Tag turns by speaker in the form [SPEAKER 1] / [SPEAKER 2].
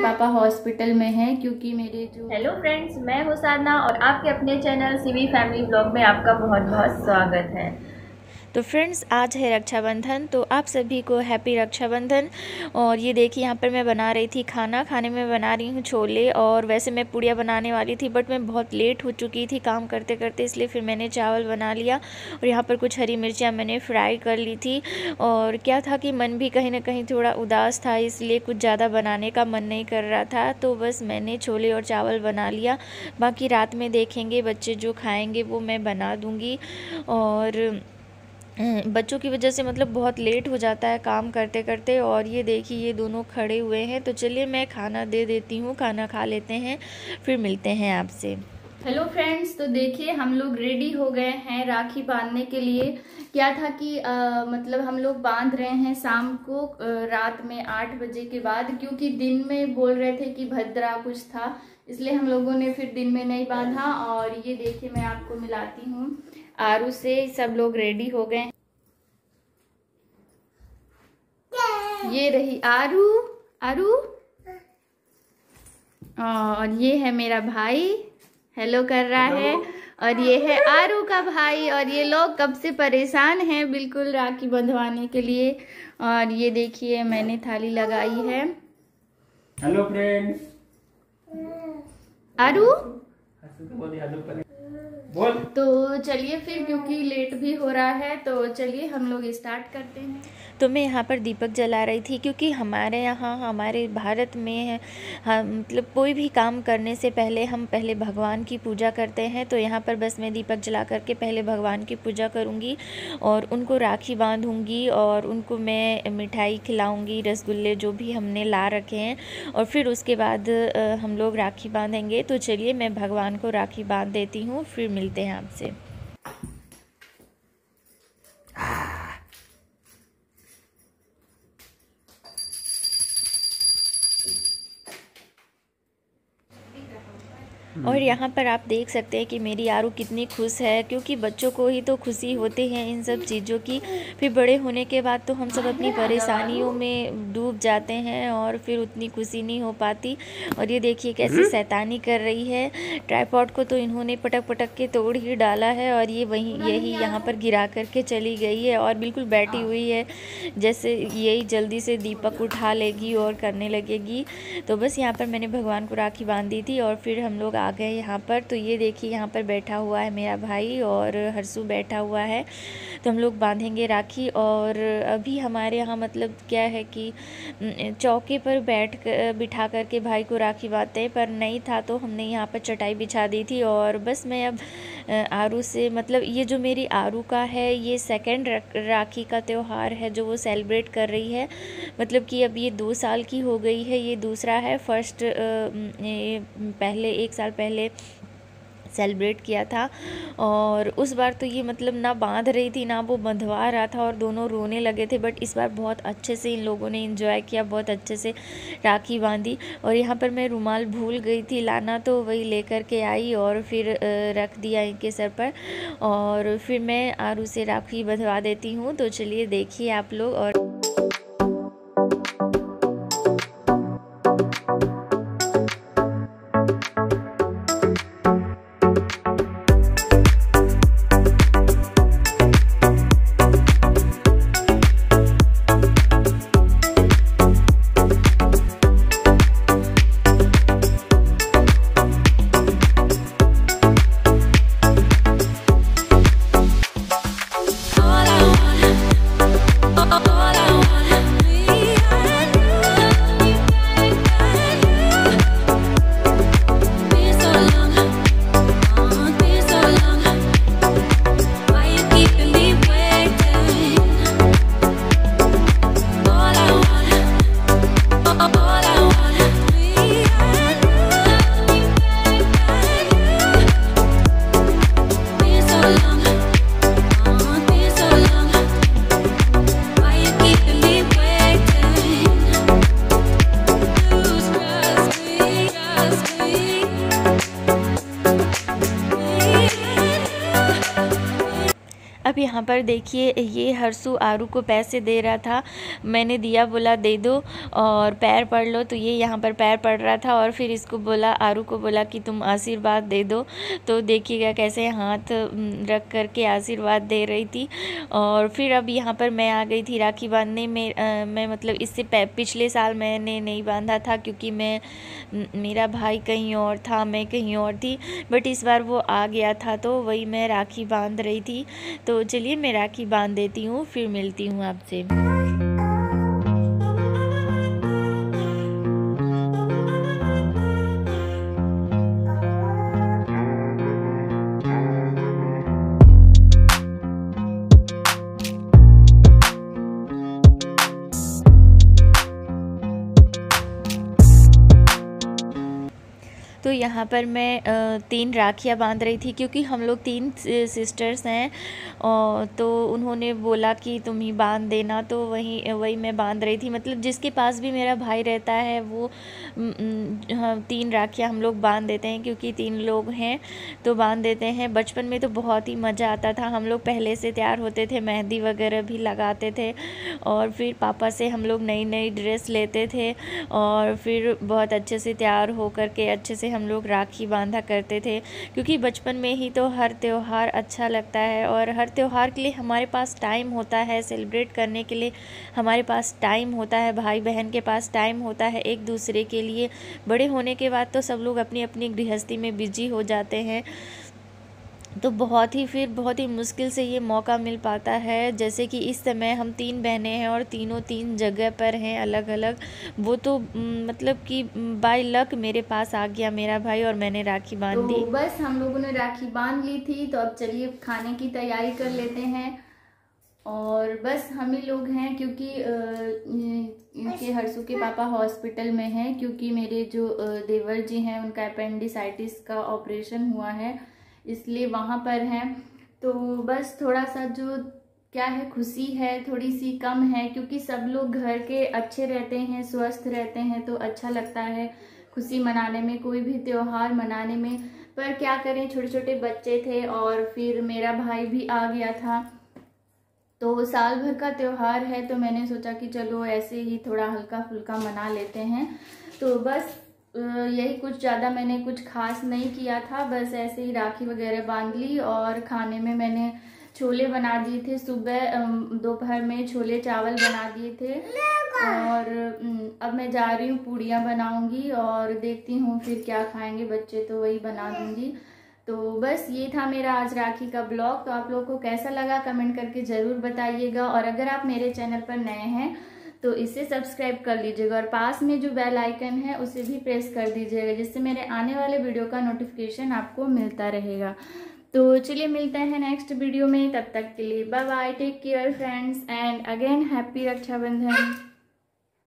[SPEAKER 1] पापा हॉस्पिटल में हैं क्योंकि मेरे जो
[SPEAKER 2] हेलो फ्रेंड्स, मैं हूँ साधना और आपके अपने चैनल सीवी फैमिली ब्लॉग में आपका बहुत बहुत स्वागत है।
[SPEAKER 3] तो फ्रेंड्स, आज है रक्षाबंधन, तो आप सभी को हैप्पी रक्षाबंधन। और ये देखिए यहाँ पर मैं बना रही थी खाने में बना रही हूँ छोले। और वैसे मैं पूड़ियाँ बनाने वाली थी बट मैं बहुत लेट हो चुकी थी काम करते करते, इसलिए फिर मैंने चावल बना लिया। और यहाँ पर कुछ हरी मिर्चियाँ मैंने फ्राई कर ली थी। और क्या था कि मन भी कहीं ना कहीं थोड़ा उदास था, इसलिए कुछ ज़्यादा बनाने का मन नहीं कर रहा था, तो बस मैंने छोले और चावल बना लिया। बाकी रात में देखेंगे, बच्चे जो खाएँगे वो मैं बना दूँगी। और बच्चों की वजह से मतलब बहुत लेट हो जाता है काम करते करते। और ये देखिए ये दोनों खड़े हुए हैं, तो चलिए मैं खाना दे देती हूँ, खाना खा लेते हैं, फिर मिलते हैं आपसे।
[SPEAKER 1] हेलो फ्रेंड्स, तो देखिए हम लोग रेडी हो गए हैं राखी बांधने के लिए। क्या था कि मतलब हम लोग बांध रहे हैं शाम को रात में 8 बजे के बाद, क्योंकि दिन में बोल रहे थे कि भद्रा कुछ था, इसलिए हम लोगों ने फिर दिन में नहीं बांधा। और ये देखिए मैं आपको मिलाती हूँ आरू से, सब लोग रेडी हो गए। ये रही आरू, आरू। और ये है मेरा भाई, हेलो कर रहा है। और ये है आरू का भाई। और ये लोग कब से परेशान हैं बिल्कुल राखी बंधवाने के लिए। और ये देखिए मैंने थाली लगाई है।
[SPEAKER 4] Hello friends.
[SPEAKER 1] आरू
[SPEAKER 4] बोल।
[SPEAKER 1] तो चलिए फिर, क्योंकि लेट भी हो रहा है, तो चलिए हम लोग स्टार्ट करते हैं।
[SPEAKER 3] तो मैं यहाँ पर दीपक जला रही थी, क्योंकि हमारे यहाँ हमारे भारत में मतलब कोई भी काम करने से पहले हम पहले भगवान की पूजा करते हैं। तो यहाँ पर बस मैं दीपक जला करके पहले भगवान की पूजा करूँगी और उनको राखी बांधूँगी और उनको मैं मिठाई खिलाऊँगी, रसगुल्ले जो भी हमने ला रखे हैं। और फिर उसके बाद हम लोग राखी बांधेंगे। तो चलिए मैं भगवान को राखी बांध देती हूँ, फिर मिलते हैं आपसे। और यहाँ पर आप देख सकते हैं कि मेरी आरू कितनी खुश है, क्योंकि बच्चों को ही तो खुशी होती है इन सब चीज़ों की। फिर बड़े होने के बाद तो हम सब अपनी परेशानियों में डूब जाते हैं और फिर उतनी खुशी नहीं हो पाती। और ये देखिए कैसे शैतानी कर रही है। ट्राइपॉड को तो इन्होंने पटक पटक के तोड़ ही डाला है और ये यही यहाँ पर गिरा करके चली गई है और बिल्कुल बैठी हुई है, जैसे यही जल्दी से दीपक उठा लेगी और करने लगेगी। तो बस यहाँ पर मैंने भगवान को राखी बांध दी थी और फिर हम लोग आ गए यहाँ पर। तो ये देखिए यहाँ पर बैठा हुआ है मेरा भाई और हर्षू बैठा हुआ है, तो हम लोग बांधेंगे राखी। और अभी हमारे यहाँ मतलब क्या है कि चौके पर बिठा करके भाई को राखी बांधते हैं, पर नहीं था तो हमने यहाँ पर चटाई बिछा दी थी। और बस मैं अब आरू से, मतलब ये जो मेरी आरू का है, ये सेकंड राखी का त्यौहार है जो वो सेलिब्रेट कर रही है। मतलब कि अब ये 2 साल की हो गई है, ये दूसरा है। फर्स्ट पहले 1 साल पहले सेलिब्रेट किया था और उस बार तो ये मतलब ना बांध रही थी ना वो बंधवा रहा था और दोनों रोने लगे थे। बट इस बार बहुत अच्छे से इन लोगों ने एंजॉय किया, बहुत अच्छे से राखी बांधी। और यहाँ पर मैं रुमाल भूल गई थी लाना, तो वही लेकर के आई और फिर रख दिया इनके सर पर। और फिर मैं आरू से राखी बंधवा देती हूँ। तो चलिए देखिए आप लोग। और
[SPEAKER 5] all I
[SPEAKER 3] यहाँ पर देखिए ये हर्षु आरू को पैसे दे रहा था, मैंने दिया, बोला दे दो और पैर पढ़ लो, तो ये यहाँ पर पैर पढ़ रहा था और फिर इसको बोला, आरू को बोला कि तुम आशीर्वाद दे दो। तो देखिएगा कैसे हाथ रख कर के आशीर्वाद दे रही थी। और फिर अब यहाँ पर मैं आ गई थी राखी बांधने में। मैं मतलब इससे पिछले साल मैंने नहीं बांधा था क्योंकि मेरा भाई कहीं और था, मैं कहीं और थी, बट इस बार वो आ गया था तो वही मैं राखी बांध रही थी। तो चलिए मैं राखी बांध देती हूँ, फिर मिलती हूँ आपसे। तो यहाँ पर मैं 3 राखियाँ बांध रही थी क्योंकि हम लोग 3 सिस्टर्स हैं। तो उन्होंने बोला कि तुम ही बांध देना, तो वही मैं बांध रही थी। मतलब जिसके पास भी मेरा भाई रहता है वो 3 राखियाँ हम लोग बांध देते हैं क्योंकि 3 लोग हैं तो बांध देते हैं। बचपन में तो बहुत ही मज़ा आता था, हम लोग पहले से तैयार होते थे, मेहंदी वगैरह भी लगाते थे और फिर पापा से हम लोग नई नई ड्रेस लेते थे और फिर बहुत अच्छे से तैयार हो कर के अच्छे से हम लोग राखी बांधा करते थे क्योंकि बचपन में ही तो हर त्यौहार अच्छा लगता है और हर त्यौहार के लिए हमारे पास टाइम होता है, सेलिब्रेट करने के लिए हमारे पास टाइम होता है, भाई बहन के पास टाइम होता है एक दूसरे के लिए। बड़े होने के बाद तो सब लोग अपनी अपनी गृहस्थी में बिजी हो जाते हैं, तो बहुत ही मुश्किल से ये मौका मिल पाता है। जैसे कि इस समय हम 3 बहनें हैं और तीनों 3 जगह पर हैं अलग अलग। वो तो मतलब कि बाय लक मेरे पास आ गया मेरा भाई और मैंने राखी बांध दी।
[SPEAKER 1] तो बस हम लोगों ने राखी बांध ली थी, तो अब चलिए खाने की तैयारी कर लेते हैं। और बस हम ही लोग हैं क्योंकि इनके हर्षु के पापा हॉस्पिटल में हैं क्योंकि मेरे जो देवर जी हैं उनका अपेंडिसाइटिस का ऑपरेशन हुआ है, इसलिए वहाँ पर हैं। तो बस थोड़ा सा जो क्या है खुशी है थोड़ी सी कम है क्योंकि सब लोग घर के अच्छे रहते हैं, स्वस्थ रहते हैं तो अच्छा लगता है खुशी मनाने में, कोई भी त्योहार मनाने में। पर क्या करें, छोटे छोटे बच्चे थे और फिर मेरा भाई भी आ गया था, तो साल भर का त्योहार है तो मैंने सोचा कि चलो ऐसे ही थोड़ा हल्का फुल्का मना लेते हैं। तो बस यही, कुछ ज़्यादा मैंने कुछ खास नहीं किया था, बस ऐसे ही राखी वगैरह बांध ली। और खाने में मैंने छोले बना दिए थे, सुबह दोपहर में छोले चावल बना दिए थे और अब मैं जा रही हूँ पूड़ियाँ बनाऊंगी और देखती हूँ फिर क्या खाएंगे बच्चे, तो वही बना दूंगी। तो बस ये था मेरा आज राखी का ब्लॉग। तो आप लोगों को कैसा लगा कमेंट करके ज़रूर बताइएगा और अगर आप मेरे चैनल पर नए हैं तो इसे सब्सक्राइब कर लीजिएगा और पास में जो बेल आइकन है उसे भी प्रेस कर दीजिएगा जिससे मेरे आने वाले वीडियो का नोटिफिकेशन आपको मिलता रहेगा। तो चलिए मिलते हैं नेक्स्ट वीडियो में, तब तक के लिए bye bye, take care friends and again happy Rakshabandhan.